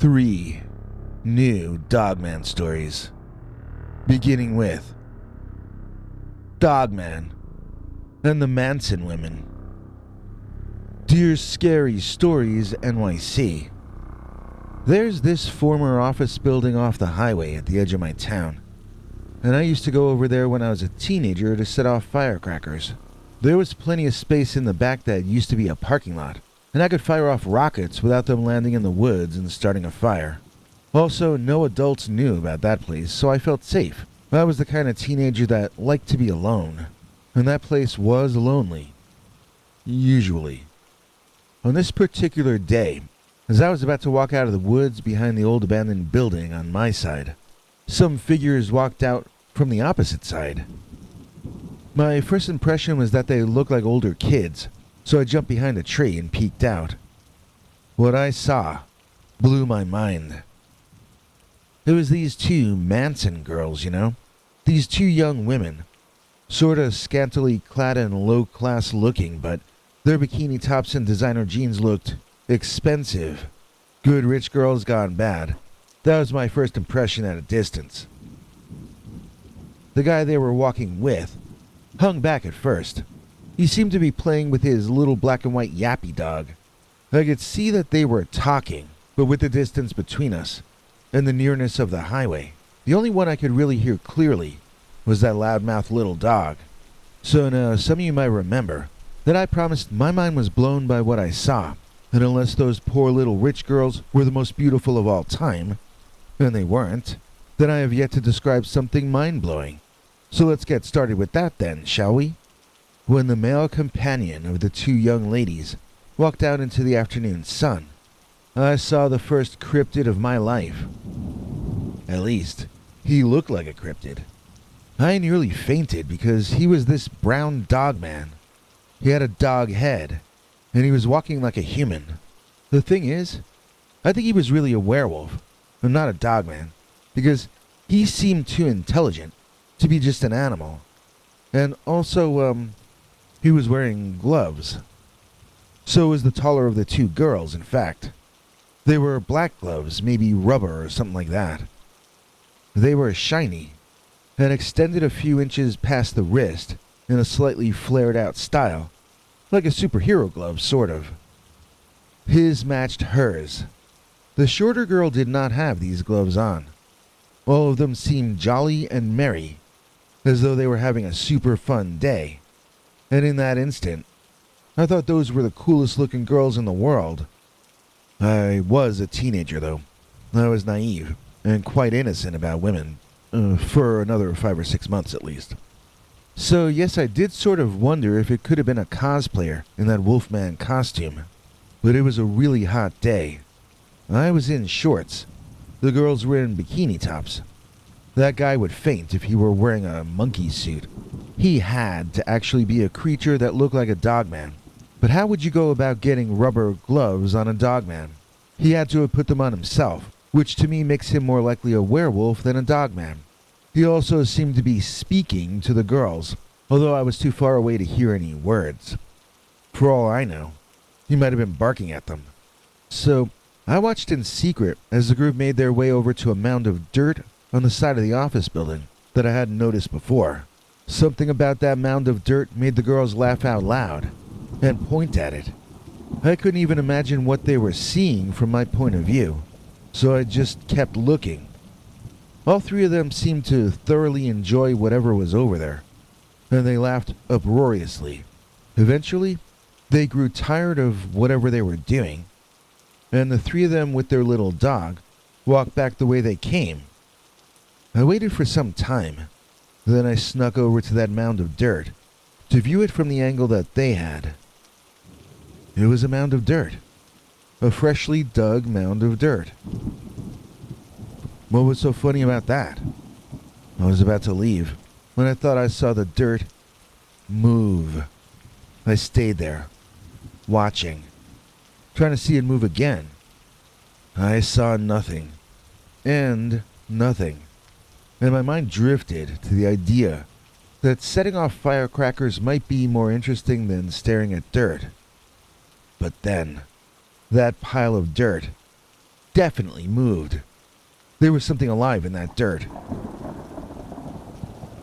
3 new Dogman stories, beginning with Dogman and the Manson women. Dear Scary Stories NYC, there's this former office building off the highway at the edge of my town, and I used to go over there when I was a teenager to set off firecrackers. There was plenty of space in the back that used to be a parking lot, and I could fire off rockets without them landing in the woods and starting a fire. Also, no adults knew about that place, so I felt safe. I was the kind of teenager that liked to be alone, and that place was lonely. Usually. On this particular day, as I was about to walk out of the woods behind the old abandoned building on my side, some figures walked out from the opposite side. My first impression was that they looked like older kids, so I jumped behind a tree and peeked out. What I saw blew my mind. It was these two Manson girls, you know? These two young women, sorta scantily clad and low-class looking, but their bikini tops and designer jeans looked expensive. Good rich girls gone bad. That was my first impression at a distance. The guy they were walking with hung back at first. He seemed to be playing with his little black and white yappy dog. I could see that they were talking, but with the distance between us and the nearness of the highway, the only one I could really hear clearly was that loudmouth little dog. So now some of you might remember that I promised my mind was blown by what I saw, and unless those poor little rich girls were the most beautiful of all time, and they weren't, then I have yet to describe something mind-blowing. So let's get started with that then, shall we? When the male companion of the two young ladies walked out into the afternoon sun, I saw the first cryptid of my life. At least, he looked like a cryptid. I nearly fainted because he was this brown dog man. He had a dog head, and he was walking like a human. The thing is, I think he was really a werewolf, and not a dog man, because he seemed too intelligent to be just an animal. And also, he was wearing gloves. So was the taller of the two girls, in fact. They were black gloves, maybe rubber or something like that. They were shiny, and extended a few inches past the wrist in a slightly flared-out style, like a superhero glove, sort of. His matched hers. The shorter girl did not have these gloves on. All of them seemed jolly and merry, as though they were having a super fun day. And in that instant, I thought those were the coolest looking girls in the world. I was a teenager, though. I was naive and quite innocent about women, for another 5 or 6 months at least. So yes, I did sort of wonder if it could have been a cosplayer in that Wolfman costume. But it was a really hot day. I was in shorts. The girls were in bikini tops. That guy would faint if he were wearing a monkey suit. He had to actually be a creature that looked like a dogman. But how would you go about getting rubber gloves on a dogman? He had to have put them on himself, which to me makes him more likely a werewolf than a dogman. He also seemed to be speaking to the girls, although I was too far away to hear any words. For all I know, he might have been barking at them. So I watched in secret as the group made their way over to a mound of dirt on the side of the office building that I hadn't noticed before. Something about that mound of dirt made the girls laugh out loud and point at it. I couldn't even imagine what they were seeing from my point of view, so I just kept looking. All three of them seemed to thoroughly enjoy whatever was over there, and they laughed uproariously. Eventually, they grew tired of whatever they were doing, and the three of them with their little dog walked back the way they came. I waited for some time, then I snuck over to that mound of dirt to view it from the angle that they had. It was a mound of dirt. A freshly dug mound of dirt. What was so funny about that? I was about to leave when I thought I saw the dirt move. I stayed there, watching, trying to see it move again. I saw nothing, and nothing, and my mind drifted to the idea that setting off firecrackers might be more interesting than staring at dirt. But then, that pile of dirt definitely moved. There was something alive in that dirt.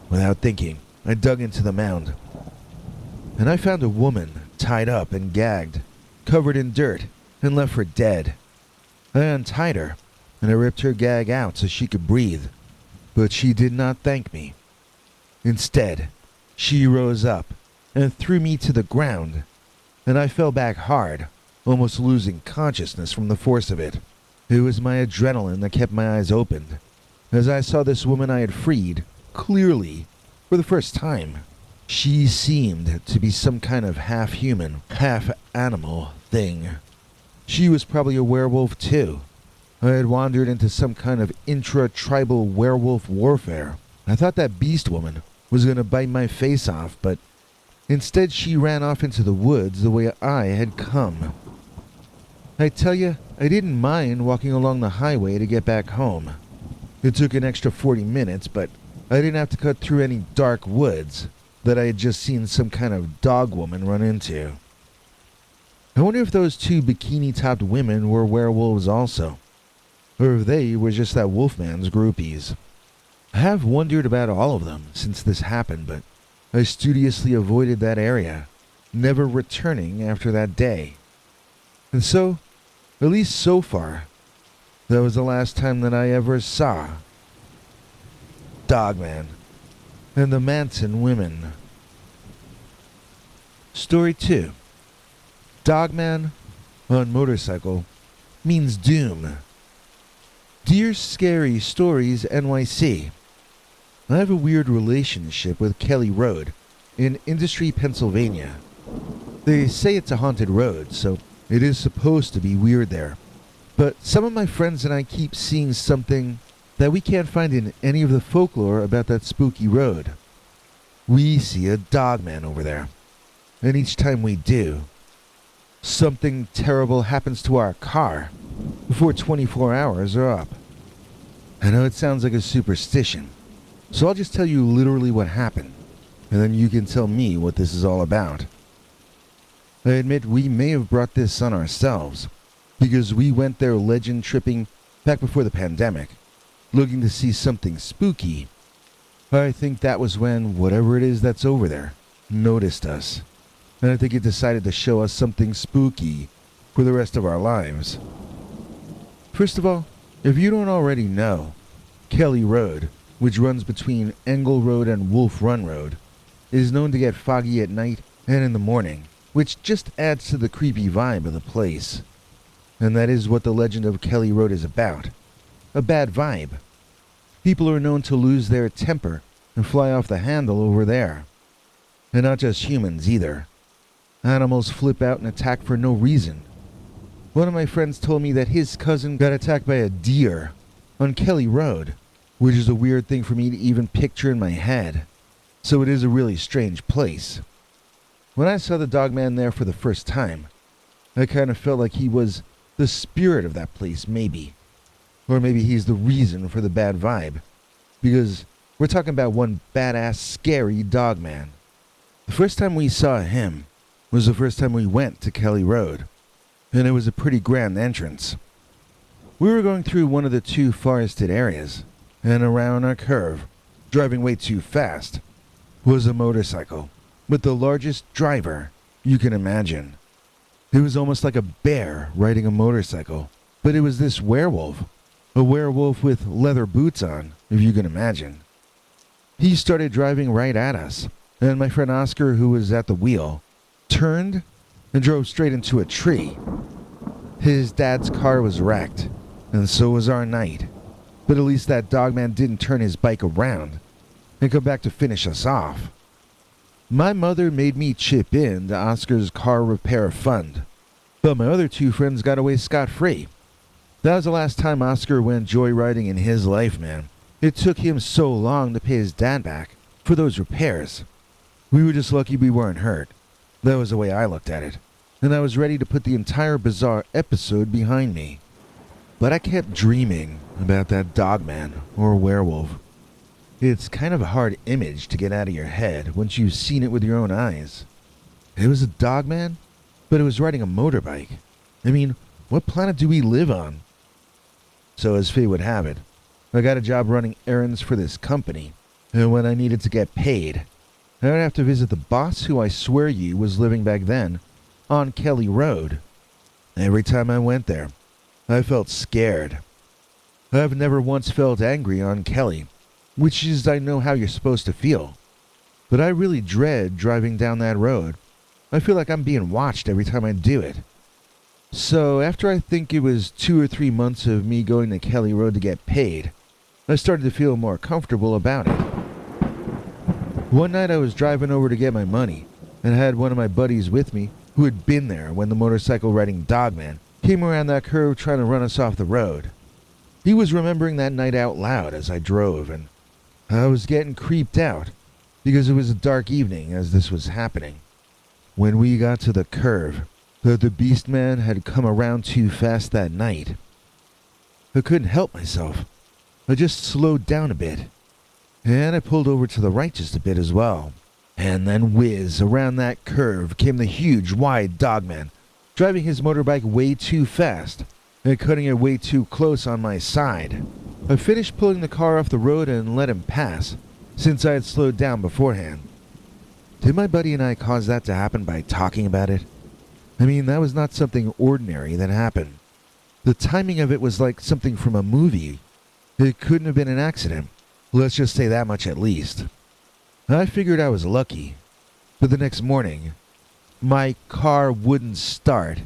Without thinking, I dug into the mound, and I found a woman tied up and gagged, covered in dirt, and left for dead. I untied her, and I ripped her gag out so she could breathe, but she did not thank me. Instead, she rose up and threw me to the ground, and I fell back hard, almost losing consciousness from the force of it. It was my adrenaline that kept my eyes opened, as I saw this woman I had freed, clearly, for the first time. She seemed to be some kind of half-human, half-animal thing. She was probably a werewolf too. I had wandered into some kind of intra-tribal werewolf warfare. I thought that beast woman was going to bite my face off, but instead she ran off into the woods the way I had come. I tell you, I didn't mind walking along the highway to get back home. It took an extra 40 minutes, but I didn't have to cut through any dark woods that I had just seen some kind of dog woman run into. I wonder if those two bikini-topped women were werewolves also, or if they were just that wolfman's groupies. I have wondered about all of them since this happened, but I studiously avoided that area, never returning after that day. And so, at least so far, that was the last time that I ever saw Dogman and the Manson women. Story 2. Dogman on motorcycle means doom. Dear Scary Stories NYC, I have a weird relationship with Kelly Road in Industry, Pennsylvania. They say it's a haunted road, so it is supposed to be weird there. But some of my friends and I keep seeing something that we can't find in any of the folklore about that spooky road. We see a dogman over there, and each time we do, something terrible happens to our car before 24 hours are up. I know it sounds like a superstition, so I'll just tell you literally what happened, and then you can tell me what this is all about. I admit we may have brought this on ourselves, because we went there legend tripping back before the pandemic, looking to see something spooky. I think that was when whatever it is that's over there noticed us, and I think it decided to show us something spooky for the rest of our lives. First of all, if you don't already know, Kelly Road, which runs between Engle Road and Wolf Run Road, is known to get foggy at night and in the morning, which just adds to the creepy vibe of the place. And that is what the legend of Kelly Road is about. A bad vibe. People are known to lose their temper and fly off the handle over there. And not just humans either. Animals flip out and attack for no reason. One of my friends told me that his cousin got attacked by a deer on Kelly Road, which is a weird thing for me to even picture in my head. So it is a really strange place. When I saw the dogman there for the first time, I kind of felt like he was the spirit of that place, maybe. Or maybe he's the reason for the bad vibe. Because we're talking about one badass, scary dogman. The first time we saw him was the first time we went to Kelly Road. And it was a pretty grand entrance. We were going through one of the two forested areas, and around a curve, driving way too fast, was a motorcycle with the largest driver you can imagine. It was almost like a bear riding a motorcycle, but it was this werewolf. A werewolf with leather boots on, if you can imagine. He started driving right at us, and my friend Oscar, who was at the wheel, turned and drove straight into a tree. His dad's car was wrecked, and so was our night. But at least that dogman didn't turn his bike around and come back to finish us off. My mother made me chip in to Oscar's car repair fund, but my other two friends got away scot-free. That was the last time Oscar went joyriding in his life, man. It took him so long to pay his dad back for those repairs. We were just lucky we weren't hurt. That was the way I looked at it, and I was ready to put the entire bizarre episode behind me. But I kept dreaming about that dogman or werewolf. It's kind of a hard image to get out of your head once you've seen it with your own eyes. It was a dogman, but it was riding a motorbike. I mean, what planet do we live on? So as fate would have it, I got a job running errands for this company, and when I needed to get paid, I would have to visit the boss who I swear you was living back then on Kelly Road. Every time I went there, I felt scared. I've never once felt angry on Kelly, which is I know how you're supposed to feel. But I really dread driving down that road. I feel like I'm being watched every time I do it. So after I think it was 2 or 3 months of me going to Kelly Road to get paid, I started to feel more comfortable about it. One night I was driving over to get my money, and I had one of my buddies with me who had been there when the motorcycle riding Dogman came around that curve trying to run us off the road. He was remembering that night out loud as I drove, and I was getting creeped out because it was a dark evening as this was happening. When we got to the curve, the beast man had come around too fast that night. I couldn't help myself. I just slowed down a bit, and I pulled over to the right just a bit as well. And then whiz, around that curve came the huge, wide Dogman, driving his motorbike way too fast and cutting it way too close on my side. I finished pulling the car off the road and let him pass, since I had slowed down beforehand. Did my buddy and I cause that to happen by talking about it? I mean, that was not something ordinary that happened. The timing of it was like something from a movie. It couldn't have been an accident. Let's just say that much at least. I figured I was lucky, but the next morning, my car wouldn't start,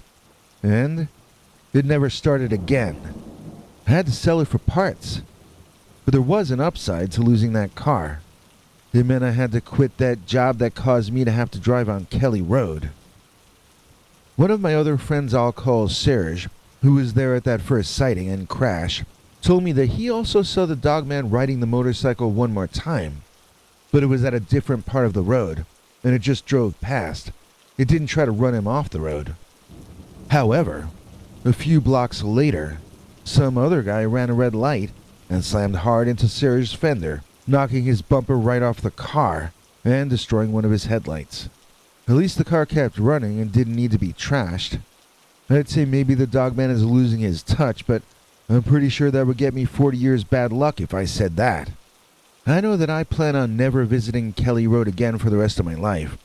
and it never started again. I had to sell it for parts, but there was an upside to losing that car. It meant I had to quit that job that caused me to have to drive on Kelly Road. One of my other friends I'll call Serge, who was there at that first sighting and crash, told me that he also saw the Dogman riding the motorcycle one more time, but it was at a different part of the road, and it just drove past. It didn't try to run him off the road. However, a few blocks later, some other guy ran a red light and slammed hard into Serge's fender, knocking his bumper right off the car and destroying one of his headlights. At least the car kept running and didn't need to be trashed. I'd say maybe the Dogman is losing his touch, but I'm pretty sure that would get me 40 years bad luck if I said that. I know that I plan on never visiting Kelly Road again for the rest of my life,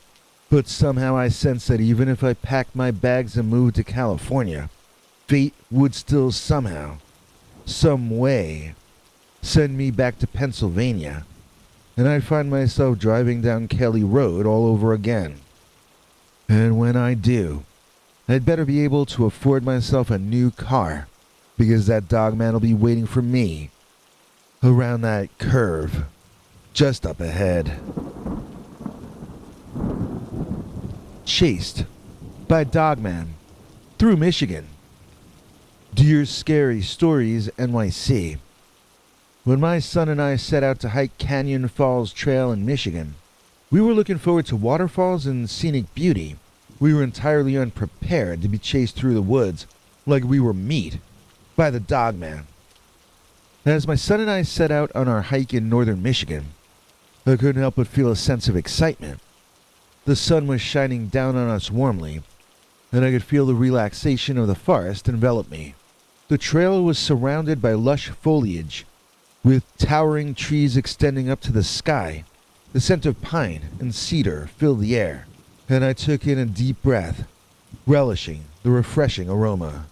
but somehow I sense that even if I packed my bags and moved to California, fate would still somehow, some way, send me back to Pennsylvania, and I'd find myself driving down Kelly Road all over again. And when I do, I'd better be able to afford myself a new car, because that Dogman will be waiting for me around that curve just up ahead. Chased by Dogman through Michigan. Dear Scary Stories NYC. When my son and I set out to hike Canyon Falls Trail in Michigan, we were looking forward to waterfalls and scenic beauty. We were entirely unprepared to be chased through the woods like we were meat by the Dogman. As my son and I set out on our hike in northern Michigan, I couldn't help but feel a sense of excitement. The sun was shining down on us warmly, and I could feel the relaxation of the forest envelop me. The trail was surrounded by lush foliage, with towering trees extending up to the sky. The scent of pine and cedar filled the air, and I took in a deep breath, relishing the refreshing aroma.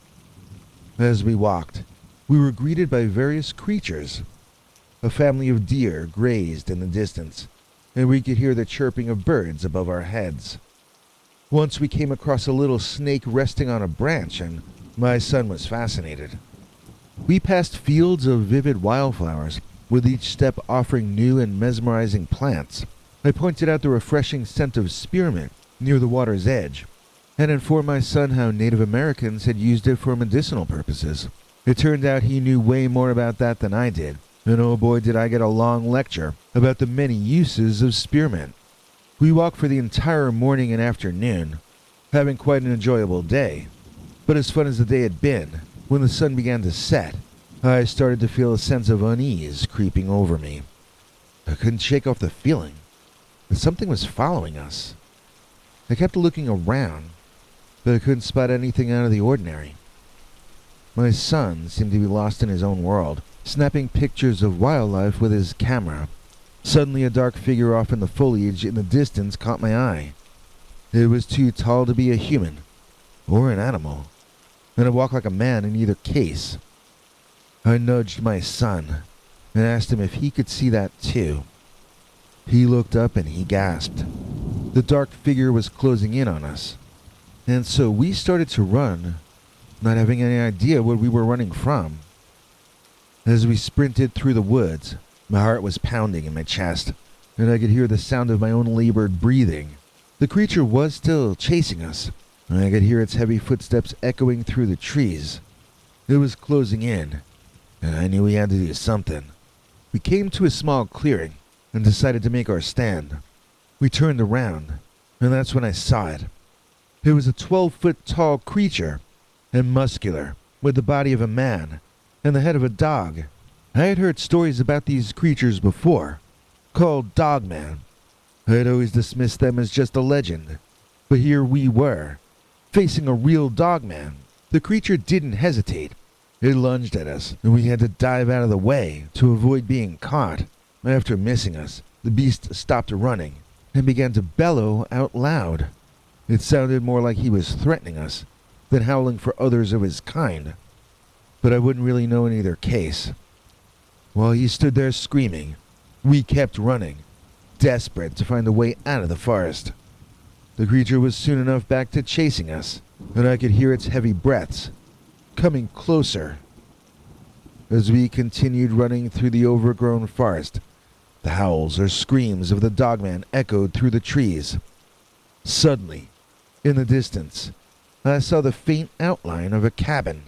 As we walked, we were greeted by various creatures. A family of deer grazed in the distance, and we could hear the chirping of birds above our heads. Once we came across a little snake resting on a branch, and my son was fascinated. We passed fields of vivid wildflowers, with each step offering new and mesmerizing plants. I pointed out the refreshing scent of spearmint near the water's edge, and informed my son how Native Americans had used it for medicinal purposes. It turned out he knew way more about that than I did, and oh boy did I get a long lecture about the many uses of spearmint. We walked for the entire morning and afternoon, having quite an enjoyable day. But as fun as the day had been, when the sun began to set, I started to feel a sense of unease creeping over me. I couldn't shake off the feeling that something was following us. I kept looking around, but I couldn't spot anything out of the ordinary. My son seemed to be lost in his own world, snapping pictures of wildlife with his camera. Suddenly, a dark figure off in the foliage in the distance caught my eye. It was too tall to be a human, or an animal, and it walked like a man in either case. I nudged my son and asked him if he could see that too. He looked up and he gasped. The dark figure was closing in on us, and so we started to run, not having any idea what we were running from. As we sprinted through the woods, my heart was pounding in my chest, and I could hear the sound of my own labored breathing. The creature was still chasing us, and I could hear its heavy footsteps echoing through the trees. It was closing in, and I knew we had to do something. We came to a small clearing and decided to make our stand. We turned around, and that's when I saw it. It was a 12-foot tall creature, and muscular, with the body of a man and the head of a dog. I had heard stories about these creatures before, called Dogman. I had always dismissed them as just a legend, but here we were, facing a real Dogman. The creature didn't hesitate. It lunged at us, and we had to dive out of the way to avoid being caught. After missing us, the beast stopped running and began to bellow out loud. It sounded more like he was threatening us than howling for others of his kind, but I wouldn't really know in either case. While he stood there screaming, we kept running, desperate to find a way out of the forest. The creature was soon enough back to chasing us, and I could hear its heavy breaths coming closer. As we continued running through the overgrown forest, the howls or screams of the Dogman echoed through the trees. Suddenly, in the distance, I saw the faint outline of a cabin.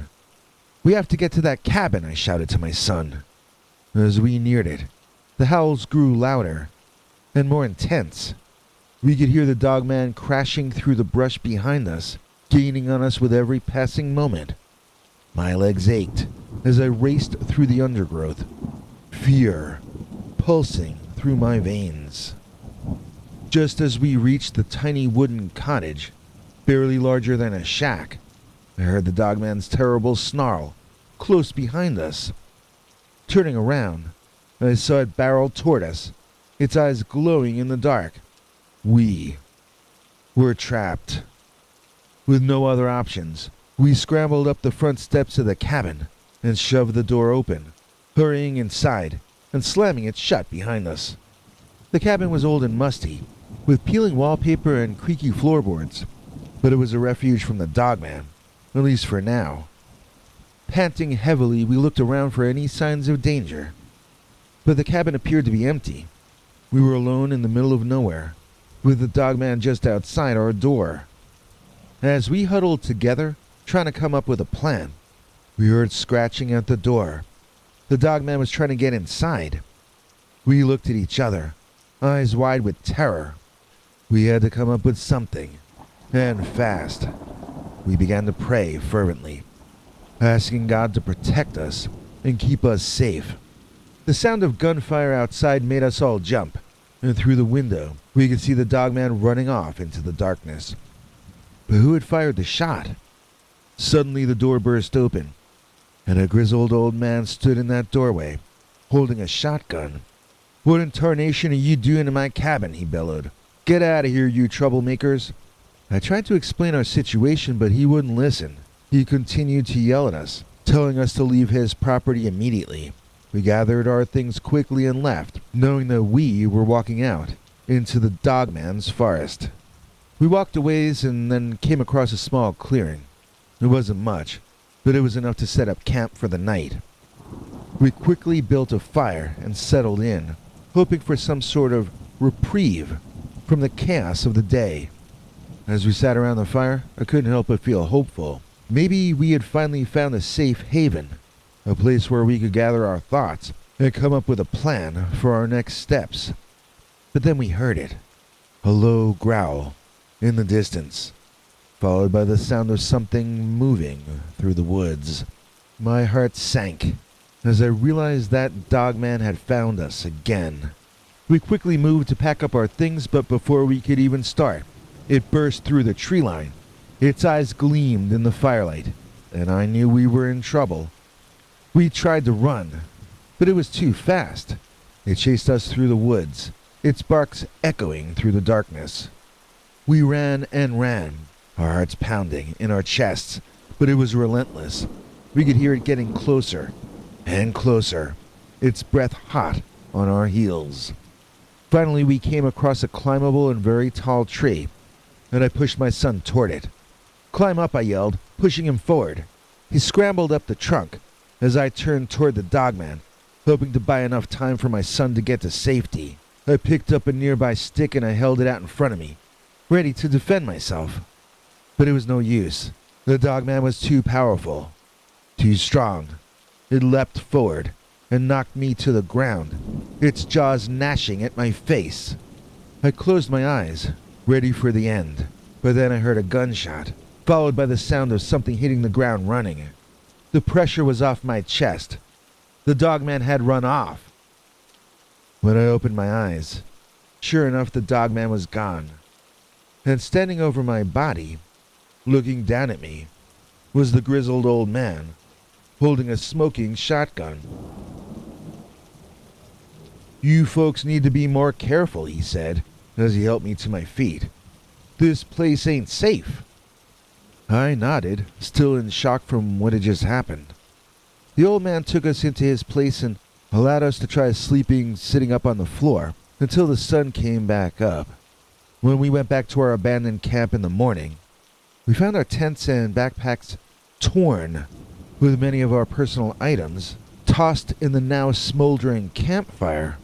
"We have to get to that cabin," I shouted to my son. As we neared it, the howls grew louder and more intense. We could hear the Dogman crashing through the brush behind us, gaining on us with every passing moment. My legs ached as I raced through the undergrowth, fear pulsing through my veins. Just as we reached the tiny wooden cottage, barely larger than a shack, I heard the Dogman's terrible snarl close behind us. Turning around, I saw it barrel toward us, its eyes glowing in the dark. We were trapped. With no other options, we scrambled up the front steps of the cabin and shoved the door open, hurrying inside and slamming it shut behind us. The cabin was old and musty, with peeling wallpaper and creaky floorboards, but it was a refuge from the Dogman, at least for now. Panting heavily, we looked around for any signs of danger, but the cabin appeared to be empty. We were alone in the middle of nowhere, with the Dogman just outside our door. As we huddled together, trying to come up with a plan, we heard scratching at the door. The Dogman was trying to get inside. We looked at each other, eyes wide with terror. We had to come up with something, and fast. We began to pray fervently, asking God to protect us and keep us safe. The sound of gunfire outside made us all jump, and through the window we could see the Dogman running off into the darkness. But who had fired the shot? Suddenly the door burst open, and a grizzled old man stood in that doorway, holding a shotgun. "What in tarnation are you doing in my cabin?" he bellowed. "Get out of here, you troublemakers." I tried to explain our situation, but he wouldn't listen. He continued to yell at us, telling us to leave his property immediately. We gathered our things quickly and left, knowing that we were walking out into the Dogman's forest. We walked a ways and then came across a small clearing. It wasn't much, but it was enough to set up camp for the night. We quickly built a fire and settled in, hoping for some sort of reprieve from the chaos of the day. As we sat around the fire, I couldn't help but feel hopeful. Maybe we had finally found a safe haven, a place where we could gather our thoughts and come up with a plan for our next steps. But then we heard it, a low growl in the distance, followed by the sound of something moving through the woods. My heart sank as I realized that Dogman had found us again. We quickly moved to pack up our things, but before we could even start, it burst through the tree line. Its eyes gleamed in the firelight, and I knew we were in trouble. We tried to run, but it was too fast. It chased us through the woods, its barks echoing through the darkness. We ran and ran, our hearts pounding in our chests, but it was relentless. We could hear it getting closer and closer, its breath hot on our heels. Finally, we came across a climbable and very tall tree, and I pushed my son toward it. "Climb up," I yelled, pushing him forward. He scrambled up the trunk as I turned toward the Dogman, hoping to buy enough time for my son to get to safety. I picked up a nearby stick and I held it out in front of me, ready to defend myself. But it was no use. The Dogman was too powerful, too strong. It leapt forward and knocked me to the ground, its jaws gnashing at my face. I closed my eyes, ready for the end, but then I heard a gunshot, followed by the sound of something hitting the ground running. The pressure was off my chest. The Dogman had run off. When I opened my eyes, sure enough, the Dogman was gone. And standing over my body, looking down at me, was the grizzled old man, holding a smoking shotgun. "You folks need to be more careful," he said, as he helped me to my feet. "This place ain't safe." I nodded, still in shock from what had just happened. The old man took us into his place and allowed us to try sleeping sitting up on the floor until the sun came back up. When we went back to our abandoned camp in the morning, we found our tents and backpacks torn, with many of our personal items tossed in the now smoldering campfire.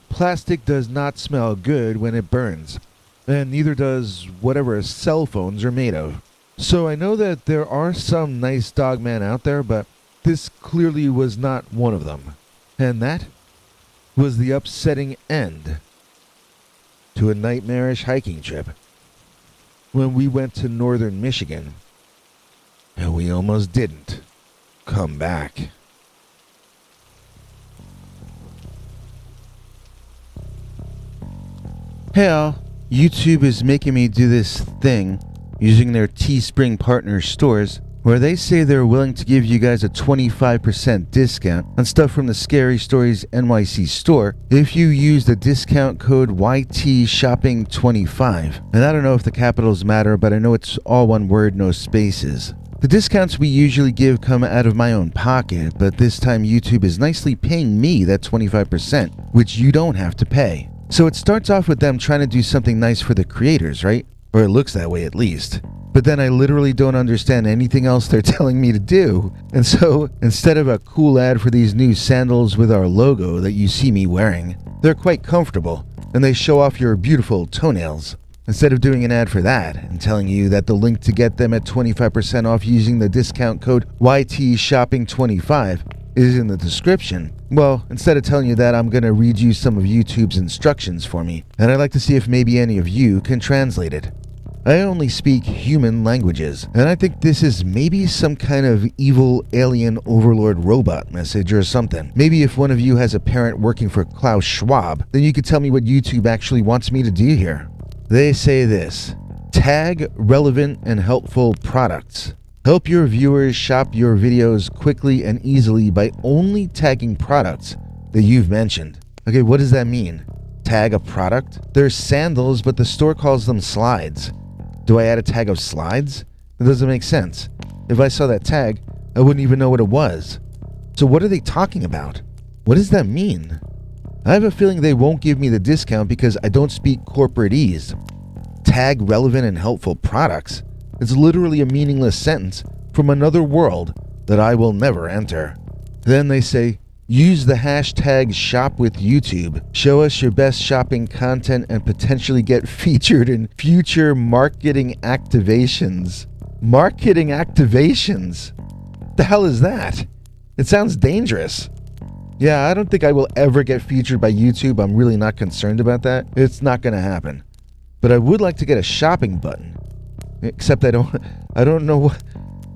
Plastic does not smell good when it burns, and neither does whatever cell phones are made of. So I know that there are some nice Dogmen out there, but this clearly was not one of them. And that was the upsetting end to a nightmarish hiking trip when we went to northern Michigan, and we almost didn't come back. Hey all, YouTube is making me do this thing using their Teespring partner stores where they say they're willing to give you guys a 25% discount on stuff from the Scary Stories NYC store if you use the discount code YTShopping25. And I don't know if the capitals matter, but I know it's all one word, no spaces. The discounts we usually give come out of my own pocket, but this time YouTube is nicely paying me that 25%, which you don't have to pay. So it starts off with them trying to do something nice for the creators, right? Or it looks that way at least. But then I literally don't understand anything else they're telling me to do. And so, instead of a cool ad for these new sandals with our logo that you see me wearing, they're quite comfortable, and they show off your beautiful toenails. Instead of doing an ad for that, and telling you that the link to get them at 25% off using the discount code YTShopping25 is in the description, well, instead of telling you that, I'm going to read you some of YouTube's instructions for me, and I'd like to see if maybe any of you can translate it. I only speak human languages, and I think this is maybe some kind of evil alien overlord robot message or something. Maybe if one of you has a parent working for Klaus Schwab, then you could tell me what YouTube actually wants me to do here. They say this: tag relevant and helpful products. Help your viewers shop your videos quickly and easily by only tagging products that you've mentioned. Okay, what does that mean? Tag a product? They're sandals, but the store calls them slides. Do I add a tag of slides? It doesn't make sense. If I saw that tag, I wouldn't even know what it was. So what are they talking about? What does that mean? I have a feeling they won't give me the discount because I don't speak corporatese. Tag relevant and helpful products? It's literally a meaningless sentence from another world that I will never enter. Then they say, use the hashtag #ShopWithYouTube. Show us your best shopping content and potentially get featured in future marketing activations. Marketing activations? The hell is that? It sounds dangerous. Yeah, I don't think I will ever get featured by YouTube. I'm really not concerned about that. It's not going to happen. But I would like to get a shopping button. Except I don't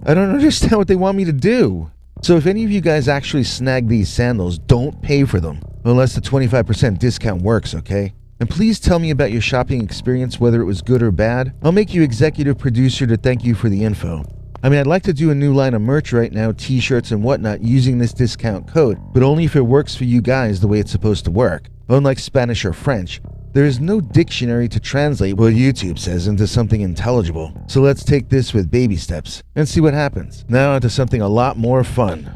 understand what they want me to do. So if any of you guys actually snag these sandals, don't pay for them unless the 25% discount works, okay? And please tell me about your shopping experience, whether it was good or bad. I'll make you executive producer to thank you for the info. I mean, I'd like to do a new line of merch right now, t-shirts and whatnot, using this discount code, but only if it works for you guys the way it's supposed to work. Unlike Spanish or French, there is no dictionary to translate what YouTube says into something intelligible. So let's take this with baby steps and see what happens. Now onto something a lot more fun.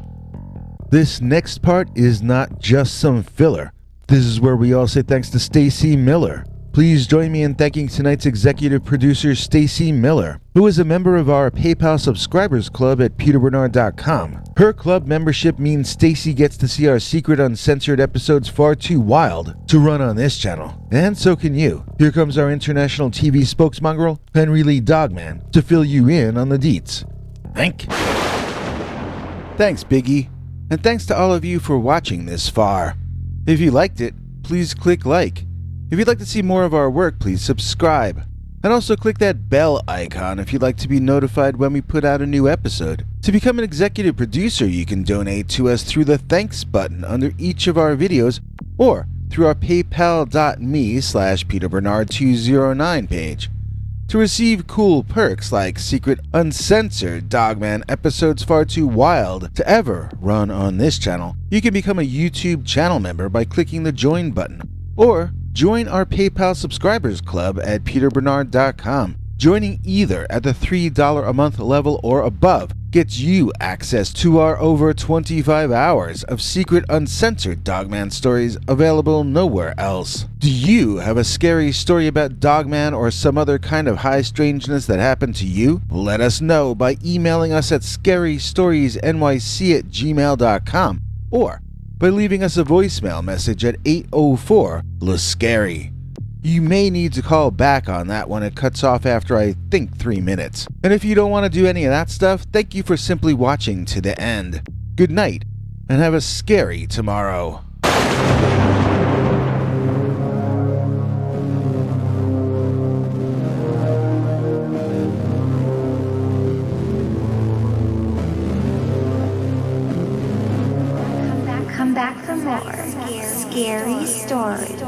This next part is not just some filler. This is where we all say thanks to Stacy Miller. Please join me in thanking tonight's executive producer, Stacy Miller, who is a member of our PayPal subscribers club at peterbernard.com. Her club membership means Stacy gets to see our secret uncensored episodes Far Too Wild to run on this channel. And so can you. Here comes our international TV spokesmongrel, Henry Lee Dogman, to fill you in on the deets. Thanks, Biggie. And thanks to all of you for watching this far. If you liked it, please click like. If you'd like to see more of our work, please subscribe. And also click that bell icon if you'd like to be notified when we put out a new episode. To become an executive producer, you can donate to us through the thanks button under each of our videos or through our paypal.me/PeterBernard209 page. To receive cool perks like secret uncensored Dogman episodes Far Too Wild to ever run on this channel, you can become a YouTube channel member by clicking the join button. Or join our PayPal subscribers club at peterbernard.com. Joining either at the $3 a month level or above gets you access to our over 25 hours of secret uncensored Dogman stories available nowhere else. Do you have a scary story about Dogman or some other kind of high strangeness that happened to you? Let us know by emailing us at scarystoriesnyc@gmail.com or by leaving us a voicemail message at 804-LA-SCARY. You may need to call back on that one. It cuts off after, I think, 3 minutes. And if you don't want to do any of that stuff, thank you for simply watching to the end. Good night, and have a scary tomorrow. Come back for more scary stories.